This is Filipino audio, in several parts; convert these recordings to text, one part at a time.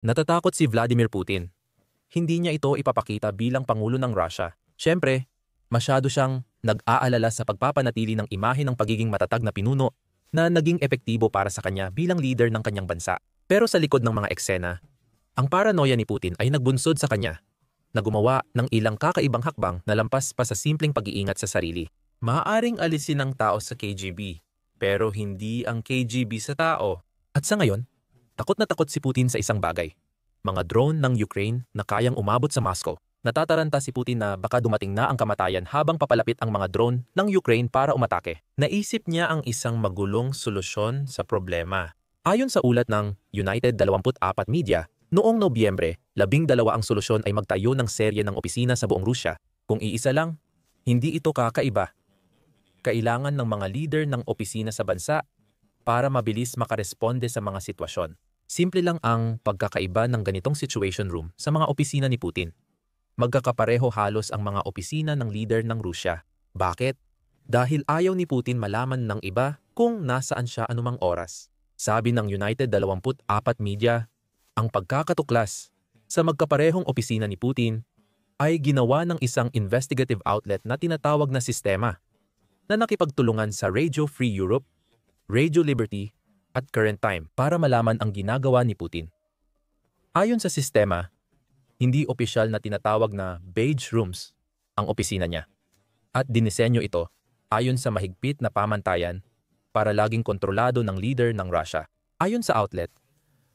Natatakot si Vladimir Putin. Hindi niya ito ipapakita bilang Pangulo ng Russia. Siyempre, masyado siyang nag-aalala sa pagpapanatili ng imahe ng pagiging matatag na pinuno na naging epektibo para sa kanya bilang leader ng kanyang bansa. Pero sa likod ng mga eksena, ang paranoia ni Putin ay nagbunsod sa kanya na gumawa ng ilang kakaibang hakbang na lampas pa sa simpleng pag-iingat sa sarili. Maaaring alisin ng tao sa KGB, pero hindi ang KGB sa tao. At sa ngayon, takot na takot si Putin sa isang bagay. Mga drone ng Ukraine na kayang umabot sa Moscow. Natataranta si Putin na baka dumating na ang kamatayan habang papalapit ang mga drone ng Ukraine para umatake. Naisip niya ang isang magulong solusyon sa problema. Ayon sa ulat ng United 24 Media, noong Nobyembre, 12 ang solusyon ay magtayo ng serye ng opisina sa buong Rusya. Kung iisa lang, hindi ito kakaiba. Kailangan ng mga leader ng opisina sa bansa para mabilis makaresponde sa mga sitwasyon. Simple lang ang pagkakaiba ng ganitong situation room sa mga opisina ni Putin. Magkakapareho halos ang mga opisina ng leader ng Rusya. Bakit? Dahil ayaw ni Putin malaman ng iba kung nasaan siya anumang oras. Sabi ng United 24 Media, ang pagkakatuklas sa magkaparehong opisina ni Putin ay ginawa ng isang investigative outlet na tinatawag na sistema na nakipagtulungan sa Radio Free Europe, Radio Liberty, at Current Time para malaman ang ginagawa ni Putin. Ayon sa sistema, hindi opisyal na tinatawag na beige rooms ang opisina niya. At dinisenyo ito ayon sa mahigpit na pamantayan para laging kontrolado ng leader ng Russia. Ayon sa outlet,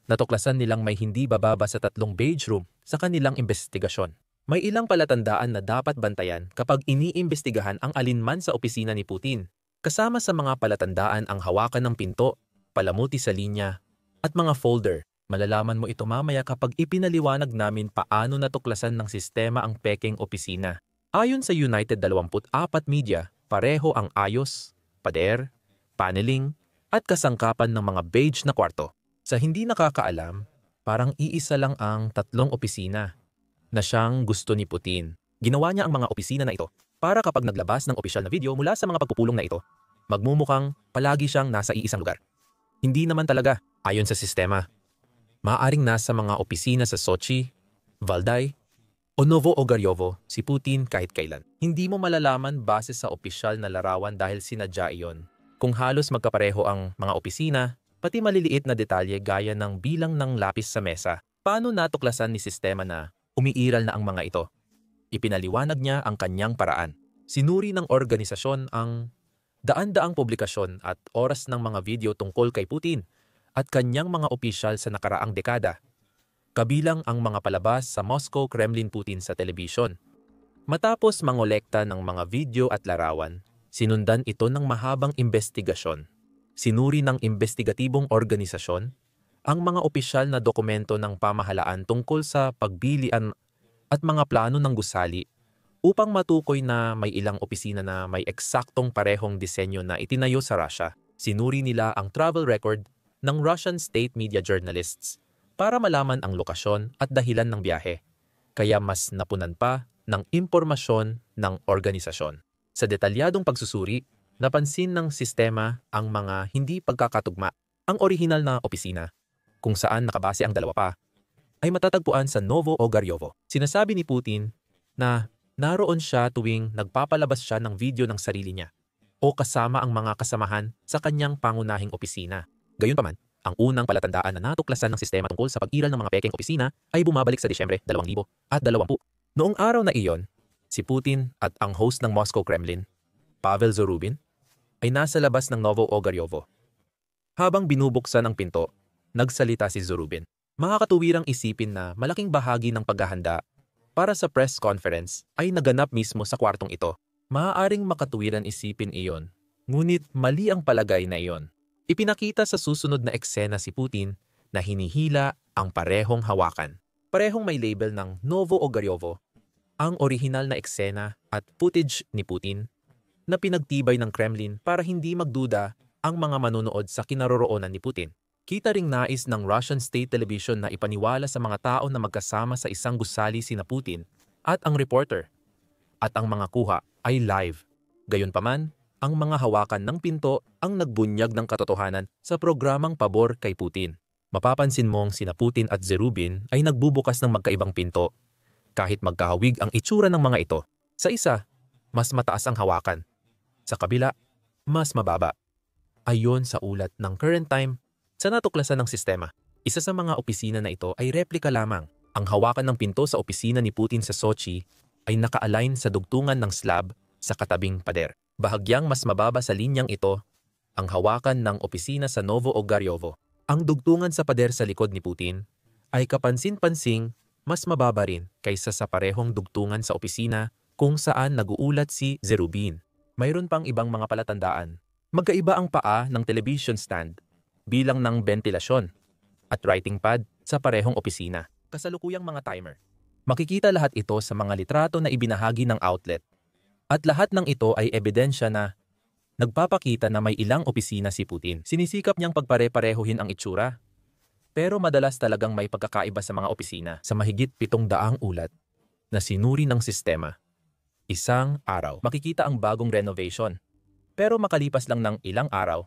natuklasan nilang may hindi bababa sa 3 beige room sa kanilang investigasyon. May ilang palatandaan na dapat bantayan kapag iniimbestigahan ang alinman sa opisina ni Putin. Kasama sa mga palatandaan ang hawakan ng pinto, palamuti sa linya, at mga folder. Malalaman mo ito mamaya kapag ipinaliwanag namin paano natuklasan ng sistema ang pekeng opisina. Ayon sa United 24 Media, pareho ang ayos, pader, paneling, at kasangkapan ng mga beige na kwarto. Sa hindi nakakaalam, parang iisa lang ang 3 opisina na siyang gusto ni Putin. Ginawa niya ang mga opisina na ito para kapag naglabas ng opisyal na video mula sa mga pagpupulong na ito, magmumukhang palagi siyang nasa iisang lugar. Hindi naman talaga, ayon sa sistema. Maaaring nasa mga opisina sa Sochi, Valdai, o Novo-Ogaryovo si Putin kahit kailan. Hindi mo malalaman base sa opisyal na larawan dahil sinadya iyon. Kung halos magkapareho ang mga opisina, pati maliliit na detalye gaya ng bilang ng lapis sa mesa. Paano natuklasan ni sistema na umiiral na ang mga ito? Ipinaliwanag niya ang kanyang paraan. Sinuri ng organisasyon ang daan-daang publikasyon at oras ng mga video tungkol kay Putin at kanyang mga opisyal sa nakaraang dekada, kabilang ang mga palabas sa Moscow Kremlin Putin sa telebisyon. Matapos mangolekta ng mga video at larawan, sinundan ito ng mahabang investigasyon. Sinuri ng investigatibong organisasyon ang mga opisyal na dokumento ng pamahalaan tungkol sa pagbilian at mga plano ng gusali upang matukoy na may ilang opisina na may eksaktong parehong disenyo na itinayo sa Russia. Sinuri nila ang travel record ng Russian state media journalists para malaman ang lokasyon at dahilan ng biyahe. Kaya mas napunan pa ng impormasyon ng organisasyon. Sa detalyadong pagsusuri, napansin ng sistema ang mga hindi pagkakatugma. Ang orihinal na opisina, kung saan nakabase ang 2 pa, ay matatagpuan sa Novo-Ogaryovo. Sinasabi ni Putin na naroon siya tuwing nagpapalabas siya ng video ng sarili niya o kasama ang mga kasamahan sa kanyang pangunahing opisina. Gayunpaman, ang unang palatandaan na natuklasan ng sistema tungkol sa pag-iral ng mga pekeng opisina ay bumabalik sa Disyembre 2020. Noong araw na iyon, si Putin at ang host ng Moscow Kremlin, Pavel Zarubin, ay nasa labas ng Novo-Ogaryovo. Habang binubuksan ang pinto, nagsalita si Zarubin. Makakatuwirang isipin na malaking bahagi ng paghahanda para sa press conference ay naganap mismo sa kwartong ito. Maaaring makatuwiran isipin iyon, ngunit mali ang palagay na iyon. Ipinakita sa susunod na eksena si Putin na hinihila ang parehong hawakan. Parehong may label ng Novo-Ogaryovo, ang orihinal na eksena at footage ni Putin na pinagtibay ng Kremlin para hindi magduda ang mga manonood sa kinaroroonan ni Putin. Kita ring nais ng Russian state television na ipaniwala sa mga tao na magkasama sa isang gusali sina Putin at ang reporter, at ang mga kuha ay live. Gayunpaman, ang mga hawakan ng pinto ang nagbunyag ng katotohanan sa programang pabor kay Putin. Mapapansin mong sina Putin at Zerubin ay nagbubukas ng magkaibang pinto, kahit magkahawig ang itsura ng mga ito. Sa isa, mas mataas ang hawakan. Sa kabila, mas mababa. Ayon sa ulat ng Current Time, sa natuklasan ng sistema, isa sa mga opisina na ito ay replika lamang. Ang hawakan ng pinto sa opisina ni Putin sa Sochi ay naka-align sa dugtungan ng slab sa katabing pader. Bahagyang mas mababa sa linyang ito ang hawakan ng opisina sa Novo-Ogaryovo. Ang dugtungan sa pader sa likod ni Putin ay kapansin-pansing mas mababa rin kaysa sa parehong dugtungan sa opisina kung saan naguulat si Zerubin. Mayroon pang ibang mga palatandaan. Magkaiba ang paa ng television stand, bilang ng ventilasyon, at writing pad sa parehong opisina. Kasalukuyang mga timer. Makikita lahat ito sa mga litrato na ibinahagi ng outlet. At lahat ng ito ay ebidensya na nagpapakita na may ilang opisina si Putin. Sinisikap niyang pagpare-parehuhin ang itsura, pero madalas talagang may pagkakaiba sa mga opisina. Sa mahigit 700 ulat na sinuri ng sistema, isang araw makikita ang bagong renovation. Pero makalipas lang ng ilang araw,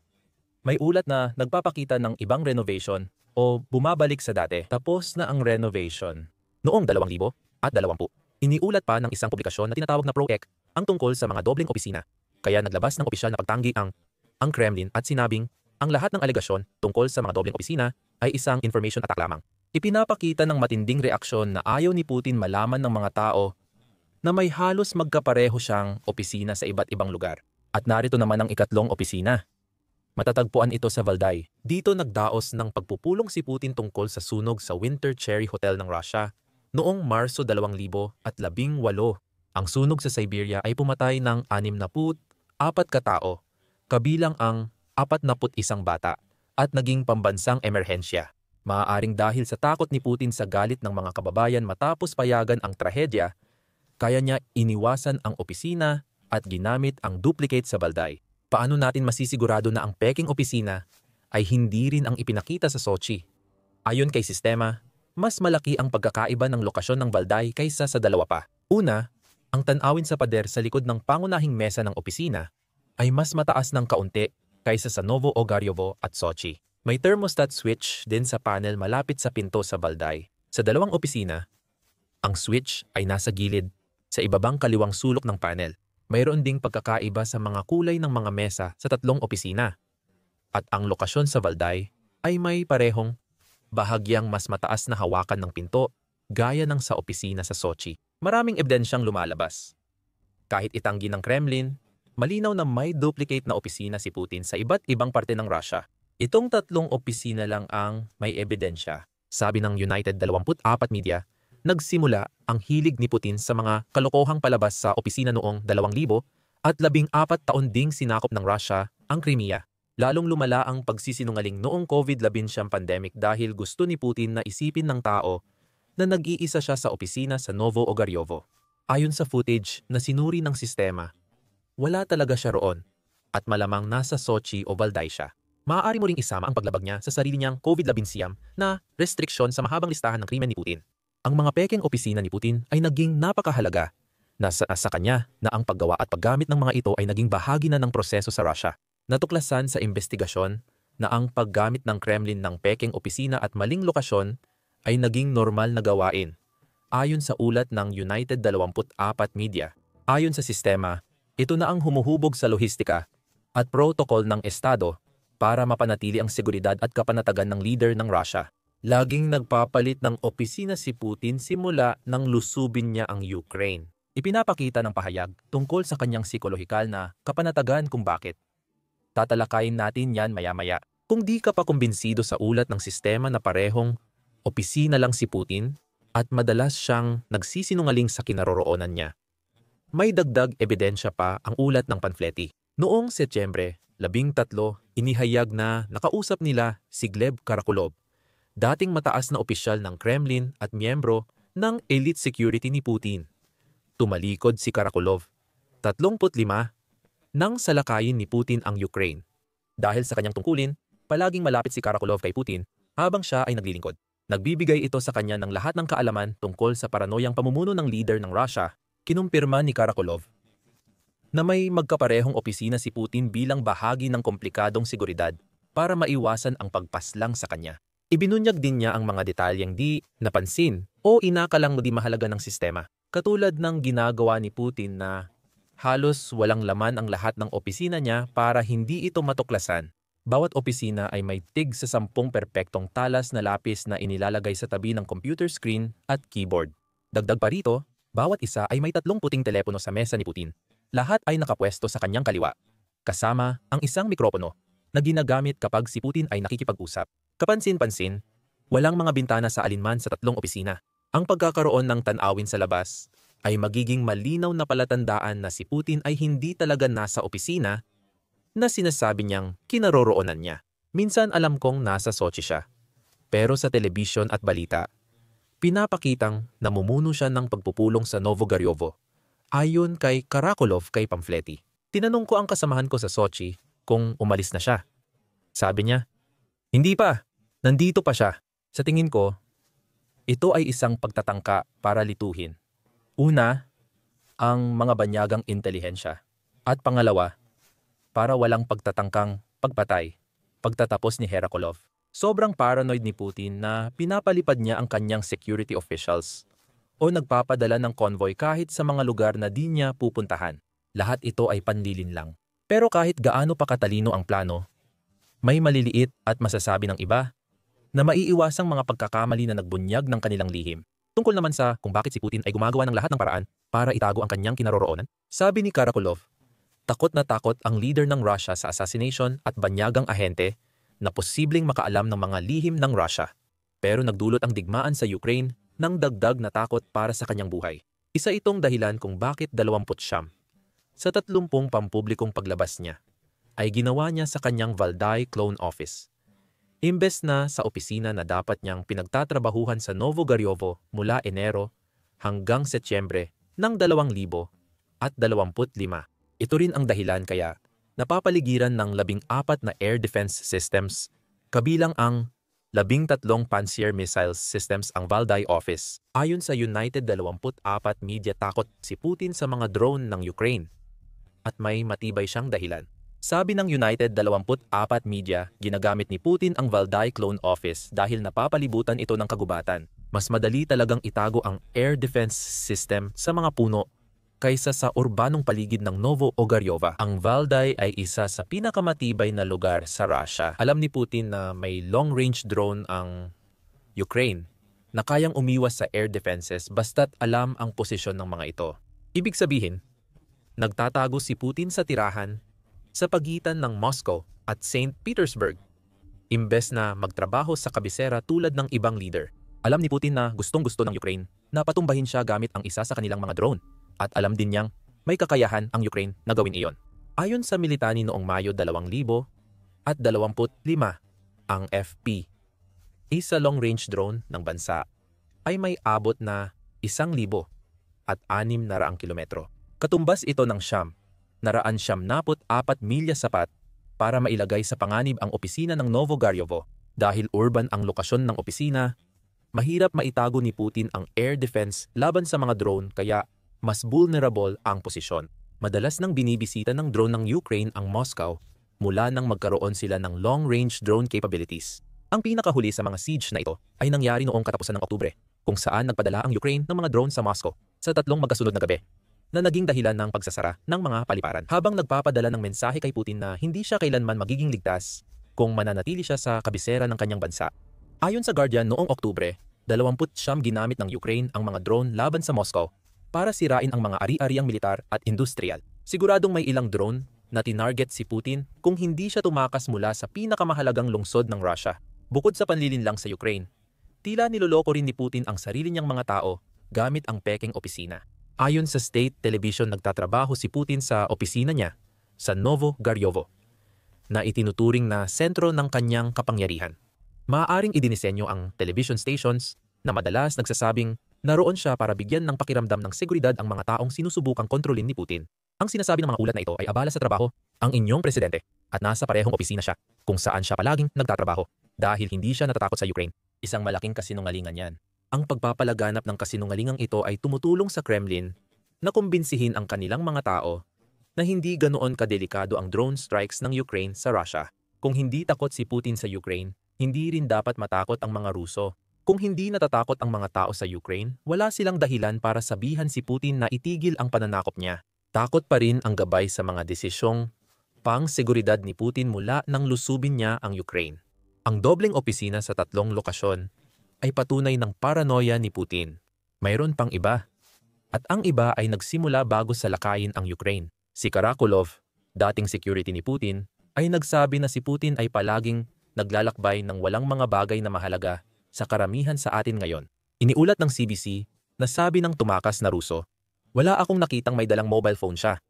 may ulat na nagpapakita ng ibang renovation o bumabalik sa dati. Tapos na ang renovation. Noong 2020, iniulat pa ng isang publikasyon na tinatawag na ProEk ang tungkol sa mga dobleng opisina. Kaya naglabas ng opisyal na pagtanggi ang Kremlin at sinabing ang lahat ng alegasyon tungkol sa mga dobleng opisina ay isang information attack lamang. Ipinapakita ng matinding reaksyon na ayaw ni Putin malaman ng mga tao na may halos magkapareho siyang opisina sa iba't ibang lugar. At narito naman ang ikatlong opisina. Matatagpuan ito sa Valdai. Dito nagdaos ng pagpupulong si Putin tungkol sa sunog sa Winter Cherry Hotel ng Russia noong Marso 2018. Ang sunog sa Siberia ay pumatay ng 64 katao, kabilang ang 41 bata, at naging pambansang emerhensya. Maaaring dahil sa takot ni Putin sa galit ng mga kababayan matapos payagan ang trahedya, kaya niya iniwasan ang opisina at ginamit ang duplicate sa Valdai. Paano natin masisigurado na ang Peking opisina ay hindi rin ang ipinakita sa Sochi? Ayon kay sistema, mas malaki ang pagkakaiba ng lokasyon ng Valdai kaysa sa dalawa pa. Una, ang tanawin sa pader sa likod ng pangunahing mesa ng opisina ay mas mataas ng kaunti kaysa sa Novo-Ogaryovo at Sochi. May thermostat switch din sa panel malapit sa pinto sa Valdai. Sa dalawang opisina, ang switch ay nasa gilid sa ibabang kaliwang sulok ng panel. Mayroon ding pagkakaiba sa mga kulay ng mga mesa sa tatlong opisina. At ang lokasyon sa Valdai ay may parehong bahagyang mas mataas na hawakan ng pinto gaya ng sa opisina sa Sochi. Maraming ebidensyang lumalabas. Kahit itanggi ng Kremlin, malinaw na may duplicate na opisina si Putin sa iba't ibang parte ng Russia. Itong tatlong opisina lang ang may ebidensya. Sabi ng United 24 Media, nagsimula ang hilig ni Putin sa mga kalokohang palabas sa opisina noong 2000 at 14 taon ding sinakop ng Russia ang Crimea. Lalong lumala ang pagsisinungaling noong COVID-19 pandemic dahil gusto ni Putin na isipin ng tao na nag-iisa siya sa opisina sa Novo-Ogaryovo. Ayon sa footage na sinuri ng sistema, wala talaga siya roon at malamang nasa Sochi o Valdai siya. Maaari mo ring isama ang paglabag niya sa sarili niyang COVID-19 na restriksyon sa mahabang listahan ng krimen ni Putin. Ang mga Peking opisina ni Putin ay naging napakahalaga. Nasa kanya na ang paggawa at paggamit ng mga ito ay naging bahagi na ng proseso sa Russia. Natuklasan sa investigasyon na ang paggamit ng Kremlin ng Peking opisina at maling lokasyon ay naging normal na gawain. Ayon sa ulat ng United 24 Media, ayon sa sistema, ito na ang humuhubog sa lohistika at protocol ng Estado para mapanatili ang seguridad at kapanatagan ng leader ng Russia. Laging nagpapalit ng opisina si Putin simula nang lusubin niya ang Ukraine. Ipinapakita ng pahayag tungkol sa kanyang psikolohikal na kapanatagan kung bakit. Tatalakayin natin yan maya-maya. Kung di ka pa kumbinsido sa ulat ng sistema na parehong opisina lang si Putin at madalas siyang nagsisinungaling sa kinaroroonan niya, may dagdag ebidensya pa ang ulat ng Panfleti. Noong Setyembre 13, inihayag na nakausap nila si Gleb Karakulov, dating mataas na opisyal ng Kremlin at miyembro ng elite security ni Putin. Tumalikod si Karakulov, 35, nang salakayin ni Putin ang Ukraine. Dahil sa kanyang tungkulin, palaging malapit si Karakulov kay Putin habang siya ay naglilingkod. Nagbibigay ito sa kanya ng lahat ng kaalaman tungkol sa paranoyang pamumuno ng leader ng Russia. Kinumpirma ni Karakulov na may magkaparehong opisina si Putin bilang bahagi ng komplikadong seguridad para maiwasan ang pagpaslang sa kanya. Ibinunyag din niya ang mga detalyeng di napansin o inakalang di mahalaga ng sistema. Katulad ng ginagawa ni Putin na halos walang laman ang lahat ng opisina niya para hindi ito matuklasan. Bawat opisina ay may tig sa 10 perpektong talas na lapis na inilalagay sa tabi ng computer screen at keyboard. Dagdag pa rito, bawat isa ay may 3 puting telepono sa mesa ni Putin. Lahat ay nakapwesto sa kanyang kaliwa, kasama ang isang mikropono na ginagamit kapag si Putin ay nakikipag-usap. Kapansin-pansin, walang mga bintana sa alinman sa 3 opisina. Ang pagkakaroon ng tanawin sa labas ay magiging malinaw na palatandaan na si Putin ay hindi talaga nasa opisina na sinasabi niyang kinaroroonan niya. Minsan alam kong nasa Sochi siya, pero sa telebisyon at balita, pinapakitang namumuno siya ng pagpupulong sa Novogoryovo. Ayon kay Karakolov kay Pamfletti. Tinanong ko ang kasamahan ko sa Sochi kung umalis na siya. Sabi niya, hindi pa, nandito pa siya. Sa tingin ko, ito ay isang pagtatangka para lituhin. Una, ang mga banyagang intelihensya. At pangalawa, para walang pagtatangkang pagpatay, pagtatapos ni Herakolov. Sobrang paranoid ni Putin na pinapalipad niya ang kanyang security officials o nagpapadala ng convoy kahit sa mga lugar na di niya pupuntahan. Lahat ito ay panlilin lang. Pero kahit gaano pa katalino ang plano, may maliliit at masasabi ng iba na maiiwasang mga pagkakamali na nagbunyag ng kanilang lihim. Tungkol naman sa kung bakit si Putin ay gumagawa ng lahat ng paraan para itago ang kanyang kinaroroonan, sabi ni Karakolov, takot na takot ang leader ng Russia sa assassination at banyagang ahente na posibleng makaalam ng mga lihim ng Russia. Pero nagdulot ang digmaan sa Ukraine ng dagdag na takot para sa kanyang buhay. Isa itong dahilan kung bakit 29 sa 30 pampublikong paglabas niya ay ginawa niya sa kanyang Valdai Clone Office. Imbes na sa opisina na dapat niyang pinagtatrabahuhan sa Novogoryovo mula Enero hanggang Setyembre ng 2025. Ito rin ang dahilan kaya napapaligiran ng 14 na air defense systems, kabilang ang 13 Pantsir missile systems ang Valdai Office. Ayon sa United 24 Media, takot si Putin sa mga drone ng Ukraine at may matibay siyang dahilan. Sabi ng United 24 Media, ginagamit ni Putin ang Valdai Clone Office dahil napapalibutan ito ng kagubatan. Mas madali talagang itago ang air defense system sa mga puno kaysa sa urbanong paligid ng Novogoryovo. Ang Valdai ay isa sa pinakamatibay na lugar sa Russia. Alam ni Putin na may long-range drone ang Ukraine na kayang umiwas sa air defenses basta't alam ang posisyon ng mga ito. Ibig sabihin, nagtatago si Putin sa tirahan sa pagitan ng Moscow at St. Petersburg, imbes na magtrabaho sa kabisera tulad ng ibang leader. Alam ni Putin na gustong-gusto ng Ukraine na patumbahin siya gamit ang isa sa kanilang mga drone. At alam din niyang may kakayahan ang Ukraine na gawin iyon. Ayon sa Militani noong Mayo 2025, ang FP, isa long-range drone ng bansa, ay may abot na 1,600 kilometro. Katumbas ito ng 174 milya sapat para mailagay sa panganib ang opisina ng Novogoryovo. Dahil urban ang lokasyon ng opisina, mahirap maitago ni Putin ang air defense laban sa mga drone kaya mas vulnerable ang posisyon. Madalas nang binibisita ng drone ng Ukraine ang Moscow mula nang magkaroon sila ng long-range drone capabilities. Ang pinakahuli sa mga siege na ito ay nangyari noong katapusan ng Oktubre, kung saan nagpadala ang Ukraine ng mga drone sa Moscow sa 3 magkasunod na gabi, na naging dahilan ng pagsasara ng mga paliparan. Habang nagpapadala ng mensahe kay Putin na hindi siya kailanman magiging ligtas kung mananatili siya sa kabisera ng kanyang bansa. Ayon sa Guardian noong Oktubre, 29 ginamit ng Ukraine ang mga drone laban sa Moscow para sirain ang mga ari-ariang militar at industrial. Siguradong may ilang drone na tinarget si Putin kung hindi siya tumakas mula sa pinakamahalagang lungsod ng Russia. Bukod sa panlilinlang sa Ukraine, tila niloloko rin ni Putin ang sarili niyang mga tao gamit ang pekeng opisina. Ayon sa state television, nagtatrabaho si Putin sa opisina niya sa Novogoryovo na itinuturing na sentro ng kanyang kapangyarihan. Maaaring idinisenyo ang television stations na madalas nagsasabing naroon siya para bigyan ng pakiramdam ng seguridad ang mga taong sinusubukang kontrolin ni Putin. Ang sinasabi ng mga ulat na ito ay abala sa trabaho ang inyong presidente at nasa parehong opisina siya kung saan siya palaging nagtatrabaho dahil hindi siya natatakot sa Ukraine. Isang malaking kasinungalingan yan. Ang pagpapalaganap ng kasinungalingang ito ay tumutulong sa Kremlin na kumbinsihin ang kanilang mga tao na hindi ganoon kadelikado ang drone strikes ng Ukraine sa Russia. Kung hindi takot si Putin sa Ukraine, Hindi rin dapat matakot ang mga Ruso. Kung hindi natatakot ang mga tao sa Ukraine, wala silang dahilan para sabihan si Putin na itigil ang pananakop niya. Takot pa rin ang gabay sa mga desisyong pang-seguridad ni Putin mula nang lusubin niya ang Ukraine. Ang dobleng opisina sa tatlong lokasyon ay patunay ng paranoia ni Putin. Mayroon pang iba. At ang iba ay nagsimula bago salakayin ang Ukraine. Si Karakulov, dating security ni Putin, ay nagsabi na si Putin ay palaging naglalakbay ng walang mga bagay na mahalaga sa karamihan sa atin ngayon. Iniulat ng CBC na sabi ng tumakas na Ruso, "Wala akong nakitang may dalang mobile phone siya.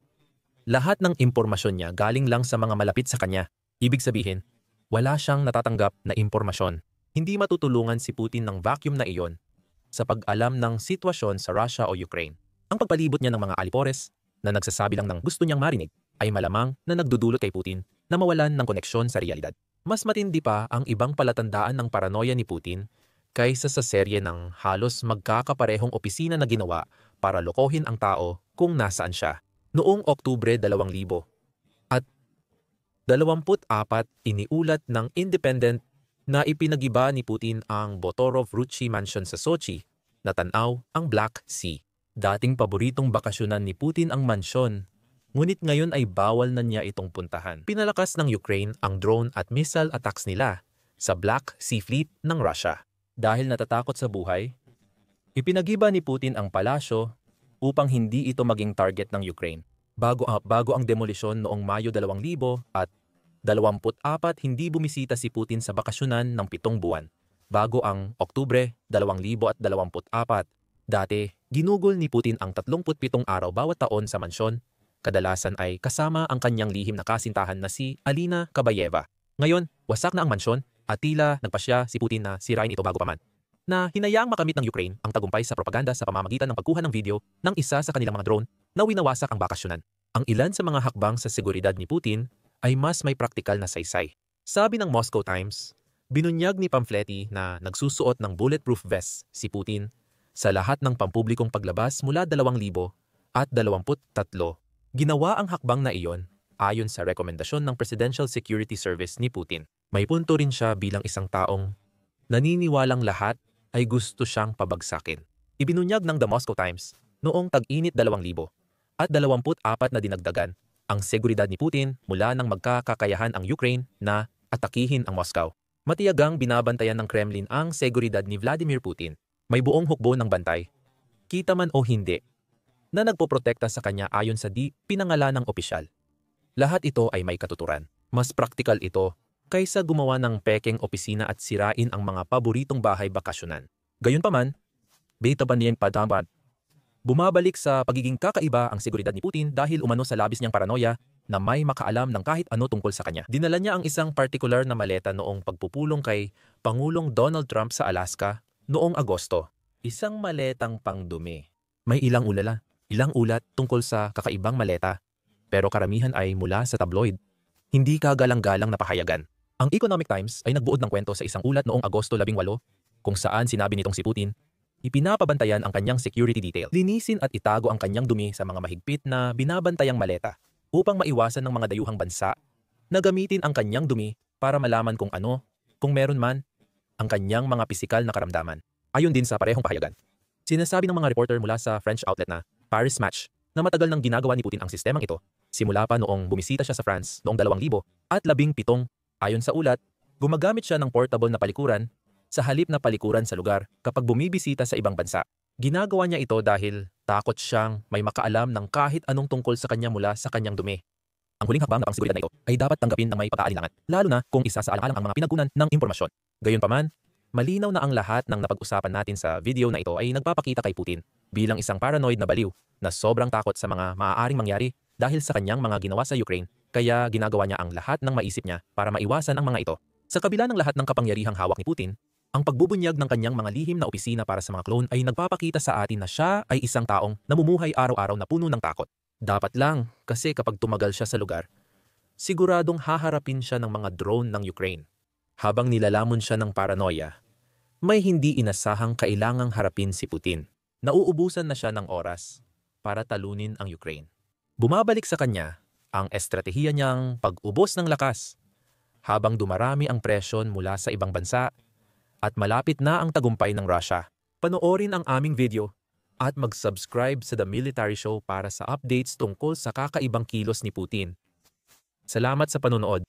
Lahat ng impormasyon niya galing lang sa mga malapit sa kanya." Ibig sabihin, wala siyang natatanggap na impormasyon. Hindi matutulungan si Putin ng vacuum na iyon sa pag-alam ng sitwasyon sa Russia o Ukraine. Ang pagpalibot niya ng mga alipores na nagsasabi lang ng gusto niyang marinig ay malamang na nagdudulot kay Putin na mawalan ng koneksyon sa realidad. Mas matindi pa ang ibang palatandaan ng paranoia ni Putin kaysa sa serye ng halos magkakaparehong opisina na ginawa para lokohin ang tao kung nasaan siya. Noong Oktubre 2000 at 24 iniulat ng Independent na ipinagiba ni Putin ang Botorov-Ruchi Mansion sa Sochi na tanaw ang Black Sea. Dating paboritong bakasyonan ni Putin ang mansyon, ngunit ngayon ay bawal na niya itong puntahan. Pinalakas ng Ukraine ang drone at missile attacks nila sa Black Sea Fleet ng Russia. Dahil natatakot sa buhay, ipinagiba ni Putin ang palasyo upang hindi ito maging target ng Ukraine. Bago ang demolisyon noong Mayo 2024, hindi bumisita si Putin sa bakasyonan ng 7 buwan. Bago ang Oktubre 2024, dati ginugol ni Putin ang 37 araw bawat taon sa mansyon. Kadalasan ay kasama ang kanyang lihim na kasintahan na si Alina Kabayeva. Ngayon, wasak na ang mansyon at tila nagpasya si Putin na sirain ito bago pa man. Na hinayaang makamit ng Ukraine ang tagumpay sa propaganda sa pamamagitan ng pagkuha ng video ng isa sa kanilang mga drone na winawasak ang bakasyonan. Ang ilan sa mga hakbang sa seguridad ni Putin ay mas may praktikal na saysay. Sabi ng Moscow Times, binunyag ni Pamfletti na nagsusuot ng bulletproof vest si Putin sa lahat ng pampublikong paglabas mula 2023. Ginawa ang hakbang na iyon ayon sa rekomendasyon ng Presidential Security Service ni Putin. May punto rin siya bilang isang taong naniniwalang lahat ay gusto siyang pabagsakin. Ibinunyag ng The Moscow Times noong tag-init 2000 at 24 na dinagdagan ang seguridad ni Putin mula nang magkakakayahan ang Ukraine na atakihin ang Moscow. Matiyagang binabantayan ng Kremlin ang seguridad ni Vladimir Putin. May buong hukbo ng bantay, kita man o hindi, na nagpoprotekta sa kanya ayon sa di pinangalanang opisyal. Lahat ito ay may katuturan. Mas praktikal ito kaysa gumawa ng pekeng opisina at sirain ang mga paboritong bahay bakasyonan. Gayunpaman, bumabalik sa pagiging kakaiba ang seguridad ni Putin dahil umano sa labis niyang paranoia na may makaalam ng kahit ano tungkol sa kanya. Dinala niya ang isang partikular na maleta noong pagpupulong kay Pangulong Donald Trump sa Alaska noong Agosto. Isang maletang pangdumi. May ilang ulat tungkol sa kakaibang maleta, pero karamihan ay mula sa tabloid. Hindi kagalang-galang na pahayagan. Ang Economic Times ay nagbuod ng kwento sa isang ulat noong Agosto 18 kung saan sinabi nitong si Putin, ipinapabantayan ang kanyang security detail. Linisin at itago ang kanyang dumi sa mga mahigpit na binabantayang maleta upang maiwasan ng mga dayuhang bansa na gamitin ang kanyang dumi para malaman kung ano, kung meron man, ang kanyang mga pisikal na karamdaman. Ayon din sa parehong pahayagan. Sinasabi ng mga reporter mula sa French outlet na Paris Match na matagal nang ginagawa ni Putin ang sistemang ito simula pa noong bumisita siya sa France noong 2017. Ayon sa ulat, gumagamit siya ng portable na palikuran sa halip na palikuran sa lugar kapag bumibisita sa ibang bansa. Ginagawa niya ito dahil takot siyang may makaalam ng kahit anong tungkol sa kanya mula sa kanyang dumi. Ang huling hakbang na pangseguridad na ito ay dapat tanggapin ng may pag-aalinlangan, lalo na kung isa sa alang-alang ang mga pinagkunan ng impormasyon. Gayunpaman, malinaw na ang lahat ng napag-usapan natin sa video na ito ay nagpapakita kay Putin bilang isang paranoid na baliw na sobrang takot sa mga maaaring mangyari dahil sa kanyang mga ginawa sa Ukraine, kaya ginagawa niya ang lahat ng maisip niya para maiwasan ang mga ito. Sa kabila ng lahat ng kapangyarihang hawak ni Putin, ang pagbubunyag ng kanyang mga lihim na opisina para sa mga clone ay nagpapakita sa atin na siya ay isang taong namumuhay araw-araw na puno ng takot. Dapat lang, kasi kapag tumagal siya sa lugar, siguradong haharapin siya ng mga drone ng Ukraine. Habang nilalamon siya ng paranoia, may hindi inasahang kailangang harapin si Putin. Nauubusan na siya ng oras para talunin ang Ukraine. Bumabalik sa kanya ang estratehiya niyang pag-ubos ng lakas habang dumarami ang presyon mula sa ibang bansa at malapit na ang tagumpay ng Russia. Panoorin ang aming video at mag-subscribe sa The Military Show para sa updates tungkol sa kakaibang kilos ni Putin. Salamat sa panonood.